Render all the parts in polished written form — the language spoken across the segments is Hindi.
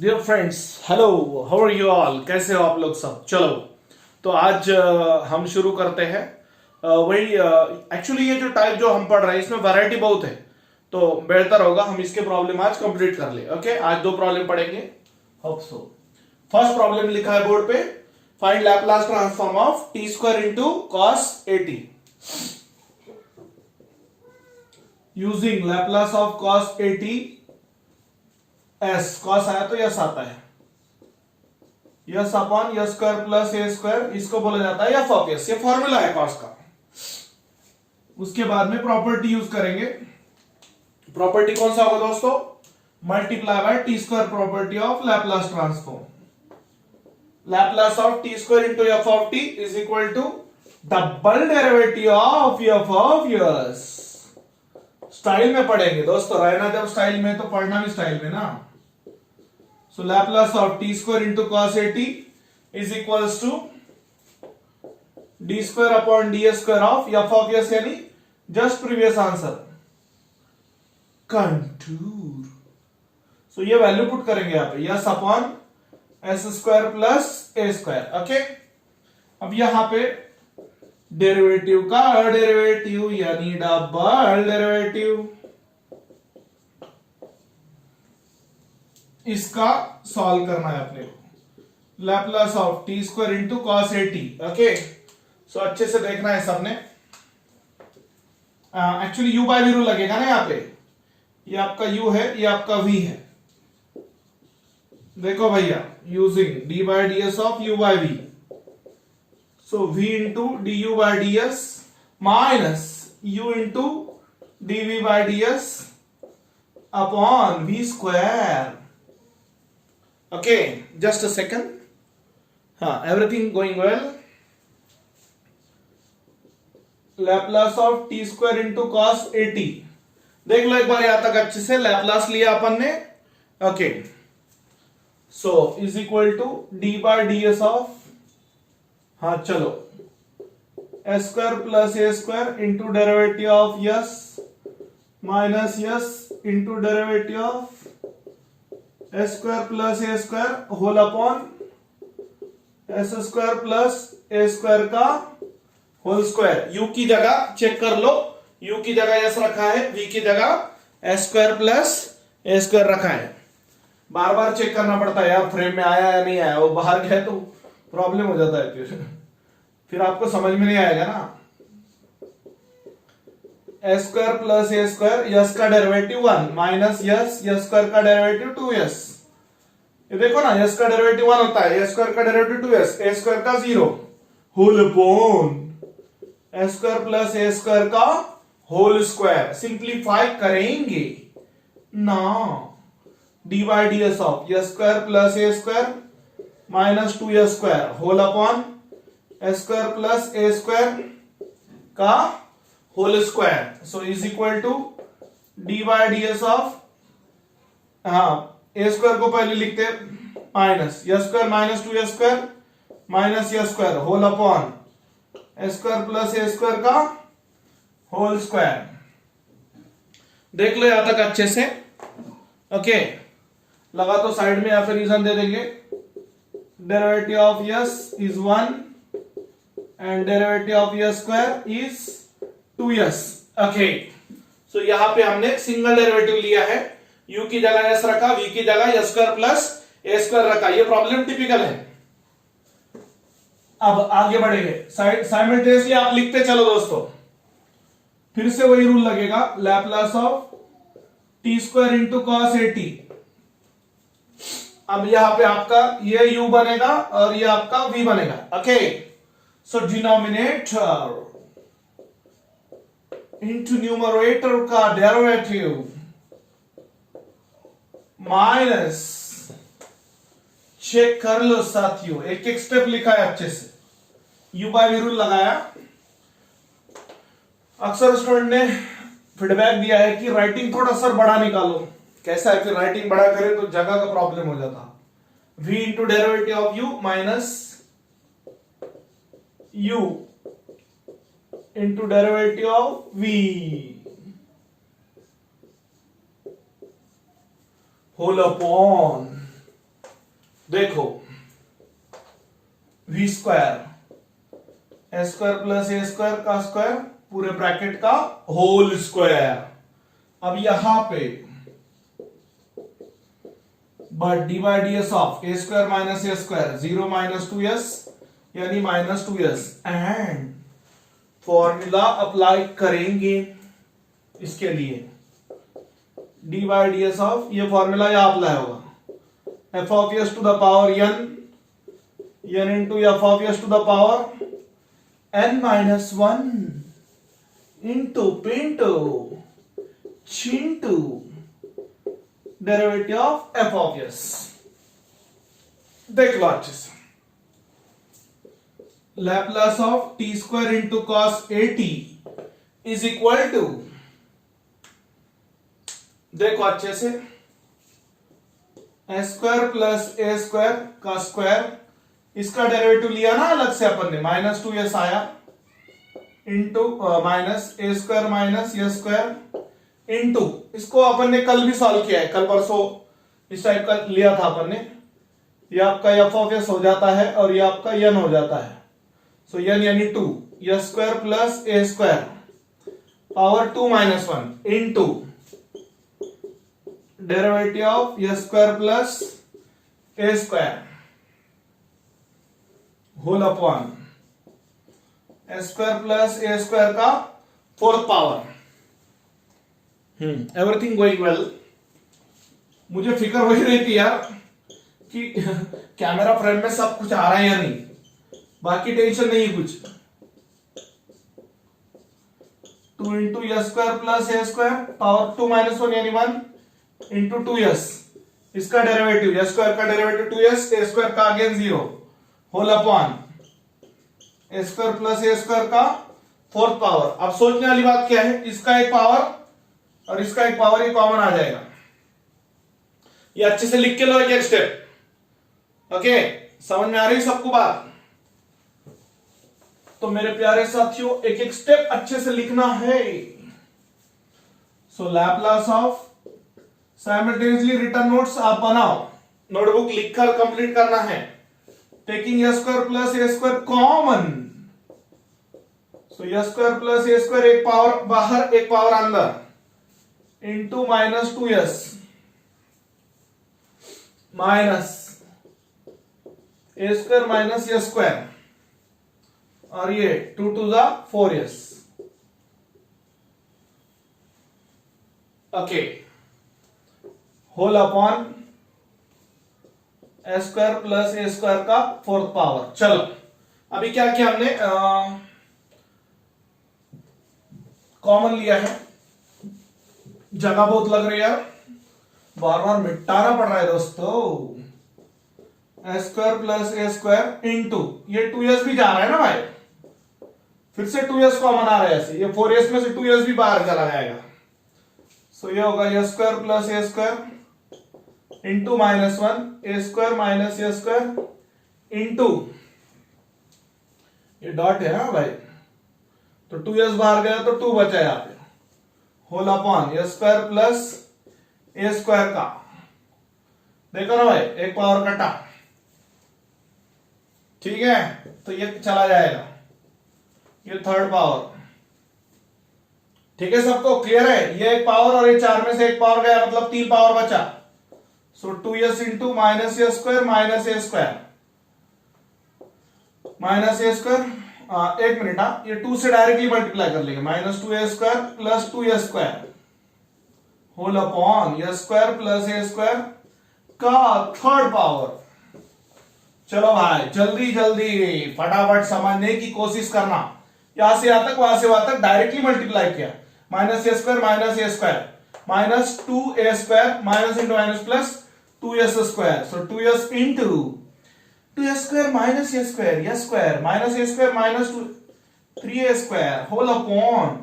Dear friends, hello, how are you all. कैसे हो आप लोग सब। चलो, तो आज हम शुरू करते हैं। वही एक्चुअली ये जो टाइप जो हम पढ़ रहे हैं इसमें वैरायटी बहुत है, तो बेहतर होगा हम इसके प्रॉब्लम आज कंप्लीट कर ले। ओके, आज दो प्रॉब्लम पढ़ेंगे। Hope so. फर्स्ट प्रॉब्लम लिखा है बोर्ड पे, find Laplace transform of T square into cos at using Laplace of cos at. S cos आया तो यस आता है, s upon s square plus ए स्क्वायर, इसको बोला जाता है एफ ऑफ एस। ये फॉर्मूला है कॉस का। उसके बाद में प्रॉपर्टी यूज करेंगे। प्रॉपर्टी कौन सा होगा दोस्तों? Multiply by T square property of Laplace transform. Laplace of T square into F of T is equal to double derivative of F of S. Style में पढ़ेंगे दोस्तों, रहना जब स्टाइल में तो पढ़ना भी स्टाइल में ना। So Laplace of t square into cos 80 is equals to d square upon ds square of f of s, यानी just previous answer contour। So ये वैल्यू पुट करेंगे यहाँ पे, s upon s square plus a square. Okay, अब यहाँ पे डेरिवेटिव का डेरिवेटिव यानी डबल डेरिवेटिव, इसका सॉल्व करना है अपने को। Laplace of T square into cos at. Okay, so अच्छे से देखना है सबने। Actually u by v rule लगेगा ना यहाँ पे। ये आपका u है, ये आपका v है। देखो भैया, using d by D S of u by v, so v into D U by D S minus u into D V by D S upon v square. Okay, just a second. Everything going well. Laplace of t square into cos 80। देख लो एक बार यहां तक अच्छे से। लैपलास लिया अपन ने। Okay, so is equal to d by D S of, चलो, s square plus A square into derivative of s minus s into derivative of s square plus A square whole upon s square plus A square का होल स्क्वायर। यू की जगह चेक कर लो, यू की जगह एस रखा है, वी की जगह एस स्क्वायर प्लस ए स्क्वायर रखा है। बार बार चेक करना पड़ता है यार, फ्रेम में आया या नहीं आया। वो बाहर गया तो प्रॉब्लम हो जाता है, फिर आपको समझ में नहीं आएगा ना। एस स्क्वायर प्लस ए स्क्वायर, यस का डेरिवेटिव 1 माइनस यस स्क्वायर का डेरिवेटिव 2s। ये देखो ना, यस का डेरिवेटिव 1 होता है, एस स्क्वायर का डेरिवेटिव 2s, ए स्क्वायर का 0 whole upon s square plus ए स्क्वायर का होल स्क्वायर। सिंप्लीफाई करेंगे ना, d by D S of s square plus A square minus 2s square whole upon s square plus A square का whole square. So is equal to d by D S of, a square को पहले लिखते minus s square minus 2s square minus s square whole upon s square plus ए स्क्वायर का होल स्क्वायर। देख लो यहां तक अच्छे से। ओके, लगा तो साइड में या फिर रीजन दे देंगे। Derivative of s is 1 and derivative of s square is 2s। Okay, so यहां पे हमने सिंगल डेरिवेटिव लिया है, u की जगह s रखा, v की जगह s square plus a square रखा। ये प्रॉब्लम टिपिकल है। अब आगे बढ़ेंगे, साइमल्टेनियसली आप लिखते चलो दोस्तों। फिर से वही रूल लगेगा, Laplace of T square into cos 80। अब यहां पे आपका ये u बनेगा और ये आपका v बनेगा। ओके, सो डिनोमिनेटर इंटू न्यूमरेटर का डेरिवेटिव माइनस, चेक कर लो साथियों, एक एक स्टेप लिखा है अच्छे से। यू बाय वी रूल लगाया। अक्सर स्टूडेंट ने फीडबैक दिया है कि राइटिंग थोड़ा सा बड़ा निकालो। कैसा है, फिर राइटिंग बड़ा करें तो जगह का प्रॉब्लम हो जाता। v into derivative of u minus u into derivative of v whole upon देखो v square a square plus A square का स्क्वायर पूरे ब्रैकेट का होल स्क्वायर। अब यहां पे but d by D S of a square minus a square 0 minus 2s यानी minus 2s and formula apply करेंगे इसके लिए D by D S of, ये फॉर्मूला यहां अप्लाई होगा F of S to the power n into F of S to the power n minus 1 into पिंटू चिंटू derivative of F of S. देख लो अच्छे से, Laplace of T square into cos A T is equal to, देखो अच्छे से, A square plus A square का स्क्वायर, इसका डेरिवेटिव लिया ना अलग से अपन ने, माइनस 2s आया into minus a square minus a square into, इसको अपन ने कल भी सॉल्व किया है, कल परसों इस टाइप का लिया था अपन ने। ये आपका एफ ऑफ एस हो जाता है और ये आपका एन हो जाता है। सो एन यानी 2 a square plus A square power 2 minus 1 into derivative of a square plus A square whole upon a square plus A square का fourth power. Everything going well. मुझे फिक्र वही रहती यार कि कैमरा फ्रेम में सब कुछ आ रहा है या नहीं, बाकी टेंशन नहीं है कुछ। 2 इंटू ए स्क्वायर प्लस ए स्क्वायर पावर 2 माइनस 1 यानी 1 इंटू 2s, इसका डेरिवेटिव ए स्क्वायर का डेरिवेटिव 2s, ए स्क्वायर का again 0 whole upon a square plus A square का फोर्थ पावर। अब सोचने वाली बात क्या है, इसका एक पावर और इसका एक पावर ही कॉमन आ जाएगा। ये अच्छे से लिख के लो एक एक स्टेप। ओके, समझ में आ रही सबको बात? तो मेरे प्यारे साथियों एक एक स्टेप अच्छे से लिखना है। So Laplace of, simultaneously written notes आप बनाओ, नोटबुक लिखकर कंप्लीट करना है। Taking a square plus A square common, so a square plus A square, एक पावर बाहर एक पावर अंदर, into minus 2s minus a square minus a square और ये 2 to the 4s। Okay, whole upon a square plus A square का फोर्थ पावर। चलो अभी क्या किया हमने, कॉमन लिया है, जगह बहुत लग रही है यार, बार बार मिटाना पड़ रहा है दोस्तों। ए स्क्वायर प्लस ए स्क्वायर इंटू, ये 2s भी जा रहा है ना भाई, फिर से 2s कॉमन आ रहा है ऐसे, ये 4s में से 2s भी बाहर चला जाएगा। सो ये होगा a square plus A square into minus 1 A square minus a square into, ये डॉट है ना भाई, तो 2s बाहर गया तो 2 बचा यहां पे, whole upon a square plus A square का, देखो ना भाई एक पावर कटा, ठीक है, तो ये चला जाएगा, ये थर्ड पावर। ठीक है, सबको क्लियर है? ये एक पावर और ये 4 में से एक पावर गया, मतलब 3 पावर बचा। So 2s into minus a square minus a square minus a square, एक मिनट, ये 2 से डायरेक्टली मल्टीप्लाई कर लेंगे, minus 2a square plus 2a square whole upon a square plus A square का थर्ड पावर। चलो भाई जल्दी जल्दी फटाफट समझने की कोशिश करना, यहां से यहां तक वहां से वहां तक डायरेक्टली मल्टीप्लाई किया, minus a square minus 2a square minus into minus plus 2s square, so 2s into 2a square minus a square minus a square minus 3a square whole upon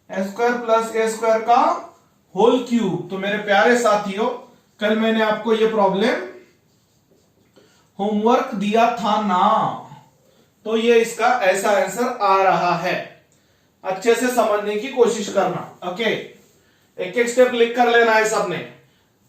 a square plus A square का होल क्यूब। तो मेरे प्यारे साथियों, कल मैंने आपको ये प्रॉब्लम होमवर्क दिया था ना, तो ये इसका ऐसा आंसर आ रहा है। अच्छे से समझने की कोशिश करना। ओके, एक एक स्टेप लिख कर लेना है सबने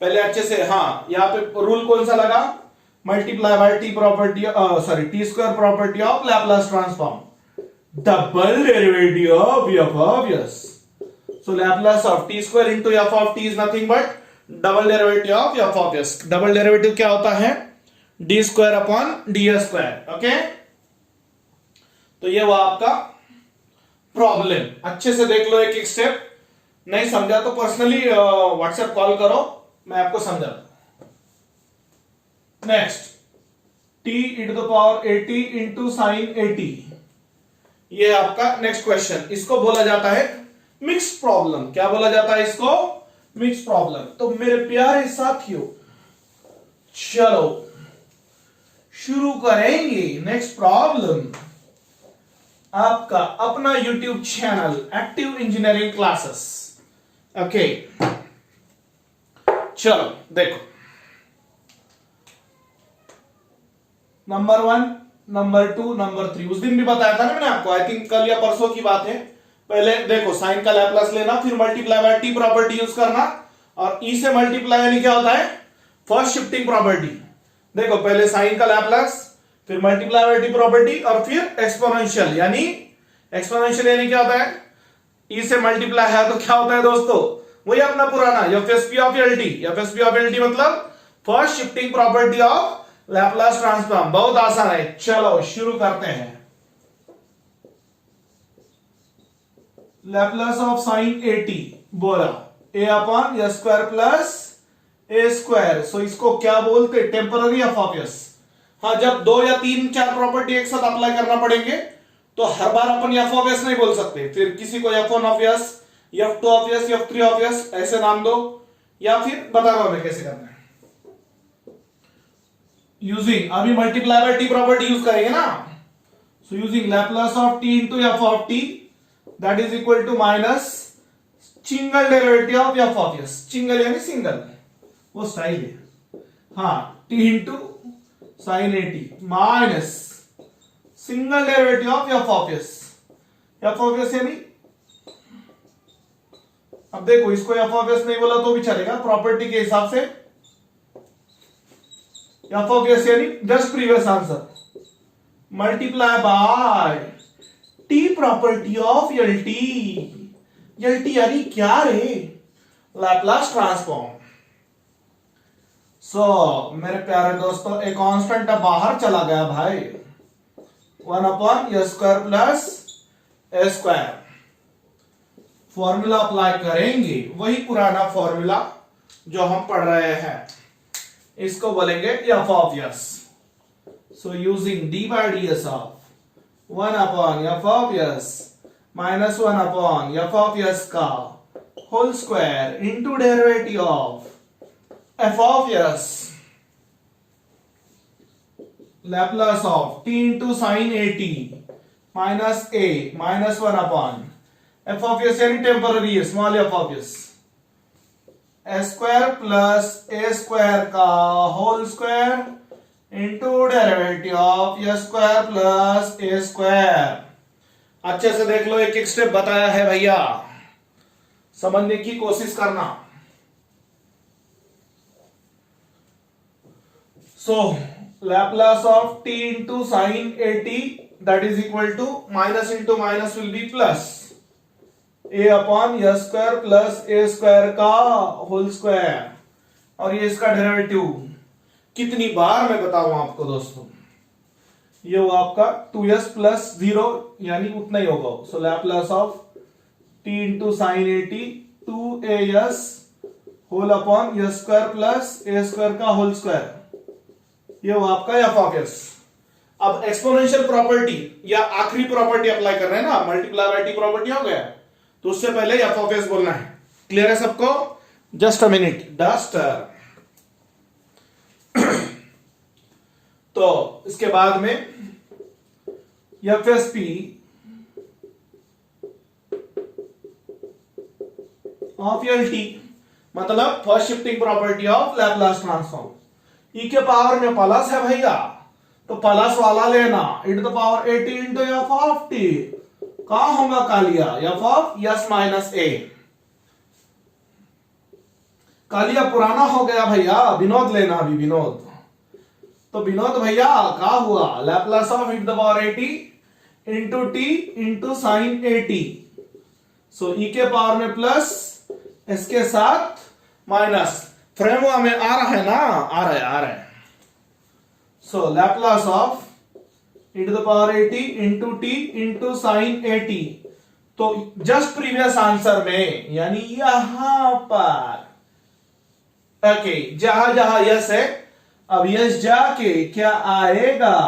पहले अच्छे से। हाँ, यहाँ पे रूल कौन सा लगा, multiply by t property t square property of Laplace transform, double derivative of f of s. So Laplace of t square into f of t is nothing but double derivative of f of s. Double derivative क्या होता है? d square upon D square. Okay, तो ये वो आपका प्रॉब्लम. अच्छे से देख लो एक एक स्टेप. नहीं समझा तो पर्सनली व्हाट्सएप कॉल करो, मैं आपको समझाता. Next, t e to the power at into sin at. ये आपका नेक्स्ट क्वेश्चन. इसको बोला जाता है मिक्स प्रॉब्लम. क्या बोला जाता है इसको? Mix problem. तो मेरे प्यारे साथियों, चलो शुरू करेंगे नेक्स्ट प्रॉब्लम. आपका अपना YouTube channel active engineering classes. Okay, चलो देखो. नंबर 1, नंबर 2, नंबर 3 उस दिन भी बताया था ना मैंने आपको. आई थिंक कल या परसों की बात है. पहले देखो साइन का लैप्लास लेना, फिर multiply by T property use करना, और ई से मल्टीप्लाई यानी क्या होता है? First shifting property. देखो पहले साइन का लैप्लास, फिर मल्टीप्लाई बाय टी प्रॉपर्टी, और फिर एक्सपोनेंशियल यानी क्या होता है? ई से मल्टीप्लाई है तो क्या होता है दोस्तों? वही अपना पुराना FSP of LT. FSP of LT मतलब first shifting property of Laplace transform. बहुत आसान है. चलो शुरू करते हैं. लैप्लास ऑफ साइन एटी बोला ए अपॉन एस स्क्वायर प्लस ए स्क्वायर. सो इसको क्या बोलते? Temporary F of S. हाँ, जब 2 या 3 4 प्रॉपर्टी एक साथ अप्लाई करना पड़ेंगे तो हर बार अपन एफ ऑफ एस नहीं बोल सकते. फिर किसी को F1 of S, F2 of S, F3 of S ऐसे नाम दो, या फिर बता रहा हूं मैं कैसे करना है. यूजिंग अभी multiply by T property use करेंगे ना. So using Laplace of T into F of T that is equal to minus single derivative of F of S. Single यानी सिंगल, वो स्टाइल है. हाँ, T into sine A T minus single derivative of F of S. F of S यानी, अब देखो इसको एफ ऑफ एस नहीं बोला तो भी चलेगा प्रॉपर्टी के हिसाब से. एफ ऑफ एस यानी just previous answer multiply by T property of LT. LT यानी क्या रे? Laplace transform. सो मेरे प्यारे दोस्तों, एक कांस्टेंट बाहर चला गया भाई. 1 upon a square plus A square. Formula apply करेंगे, वही पुराना फॉर्मूला जो हम पढ़ रहे हैं. इसको बोलेंगे f of s. So using d by D S of 1 upon f of s minus 1 upon f of s का whole square into derivative of F of s. Laplace of t into sin at minus a minus 1 upon f of s यानी टेम्पररी है, small f of s. a square plus a square का whole square into derivative of a square plus a square. अच्छे से देख लो, एक एक स्टेप बताया है भैया, समझने की कोशिश करना. सो Laplace of t into sin at that is equal to minus into minus will be plus a upon s square plus a square का होल स्क्वायर, और ये इसका डेरिवेटिव. कितनी बार मैं बताऊं आपको दोस्तों, ये वो आपका 2s plus 0 यानी उतना ही होगा. So Laplace of t into sin at 2as whole upon s square plus a square का होल स्क्वायर. ये वो आपका एफ ऑफ एस. अब एक्सपोनेंशियल प्रॉपर्टी या आखिरी प्रॉपर्टी अप्लाई कर रहे हैं ना, मल्टीप्लाई बाय टी प्रॉपर्टी हो गया, तो उससे पहले एफ ऑफ एस बोलना है. क्लियर है सबको? Just a minute duster. तो इसके बाद में F S P of L T मतलब first shifting property of Laplace transform. E के पावर में प्लस है भैया, तो प्लस वाला लेना. e to the power 80 into F of t. कहा होगा Kaliya? F of s minus a. Kaliya पुराना हो गया भैया, विनोद लेना अभी विनोद. तो विनोद भैया क्या हुआ, Laplace of e to the power at into t into sine a t. So e के पावर में प्लस, इसके साथ माइनस, फ्रेम में आ रहा है ना, आ रहा है। So Laplace of e to the power at into t into sine a t. तो जस्ट प्रीवियस आंसर में यानी यहां पर, ओके, जहां जहां यस है, अब यस जाके क्या आएगा,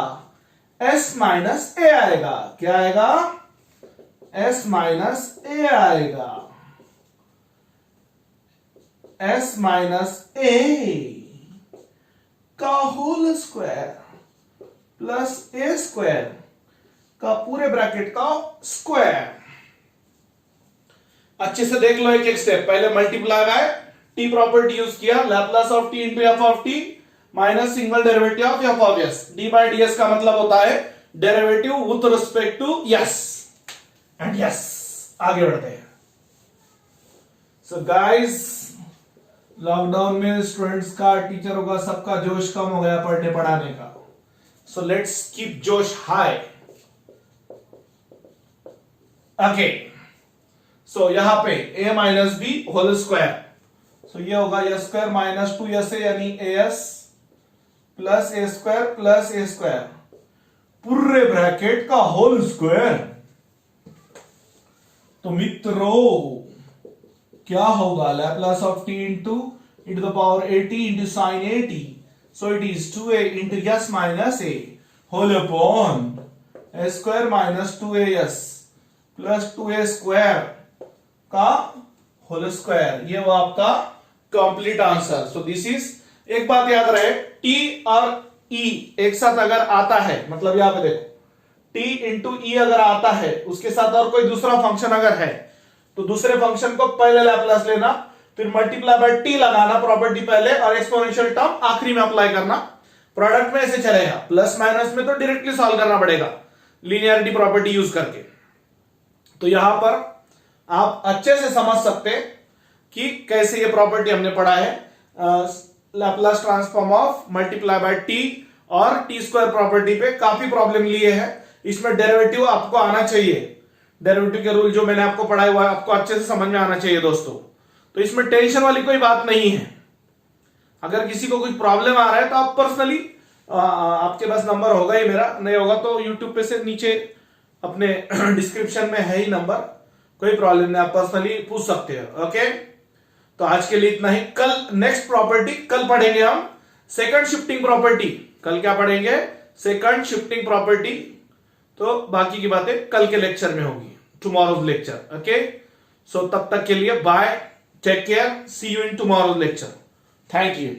s माइनस ए आएगा। क्या आएगा, s माइनस ए आएगा, s माइनस ए का होल स्क्वायर प्लस ए स्क्वायर का पूरे ब्रैकेट का स्क्वायर। अच्छे से देख लो एक एक स्टेप। पहले multiply by T property use किया, Laplace of T into F of t minus single derivative of F of s. D by D s का मतलब होता है derivative with respect to s and s. आगे बढ़ते हैं। सो गाइस, लॉकडाउन में स्टूडेंट्स का, टीचरों का, सबका जोश कम हो गया पढ़ने पढ़ाने का। सो लेट्स कीप जोश हाई। ओके, सो यहां पे a minus b whole square, so ये होगा ए स्क्वायर माइनस 2s यानी as प्लस ए स्क्वायर प्लस ए स्क्वायर पूरे ब्रैकेट का होल स्क्वायर। तो मित्रों क्या होगा, Laplace of T into e to the power at into sine a t. So it is 2a into s minus a whole upon a square minus 2as plus 2a square का होल स्क्वायर। ये वो आपका complete answer. So this is, एक बात याद रहे, टी और ई एक साथ अगर आता है, मतलब यहां पे देखो टी इंटू ई अगर आता है, उसके साथ और कोई दूसरा फंक्शन अगर है, तो दूसरे फंक्शन को पहले लैप्लस लेना, फिर मल्टीप्लाई बाय टी लगाना प्रॉपर्टी पहले, और एक्सपोनेंशियल टर्म आखिरी में अप्लाई करना। प्रोडक्ट में ऐसे चलेगा, प्लस माइनस में तो डायरेक्टली सॉल्व करना पड़ेगा लीनियरिटी प्रॉपर्टी यूज करके। तो यहां पर आप अच्छे से समझ सकते कि कैसे ये प्रॉपर्टी हमने पढ़ा है, Laplace transform of multiply by T और टी स्क्वायर प्रॉपर्टी पे काफी प्रॉब्लम लिए हैं। इसमें डेरिवेटिव आपको आना चाहिए, डेरिवेटिव के रूल जो मैंने आपको पढ़ाया हुआ है आपको अच्छे से समझ में आना चाहिए दोस्तों। तो इसमें टेंशन वाली कोई बात नहीं है। अगर किसी को कुछ प्रॉब्लम आ रहा है तो आप पर्सनली, आपके पास नंबर होगा ही मेरा, नहीं होगा तो यूट्यूब पे से नीचे अपने डिस्क्रिप्शन में है ही नंबर, कोई प्रॉब्लम नहीं, आप पर्सनली पूछ सकते हो। ओके, तो आज के लिए इतना ही। कल नेक्स्ट प्रॉपर्टी, कल पढ़ेंगे हम सेकंड शिफ्टिंग प्रॉपर्टी। कल क्या पढ़ेंगे, सेकंड शिफ्टिंग प्रॉपर्टी। तो बाकी की बातें कल के लेक्चर में होगी, टुमारोज लेक्चर। ओके, सो तब तक के लिए bye, take care, see you in tomorrow's lecture. Thank you.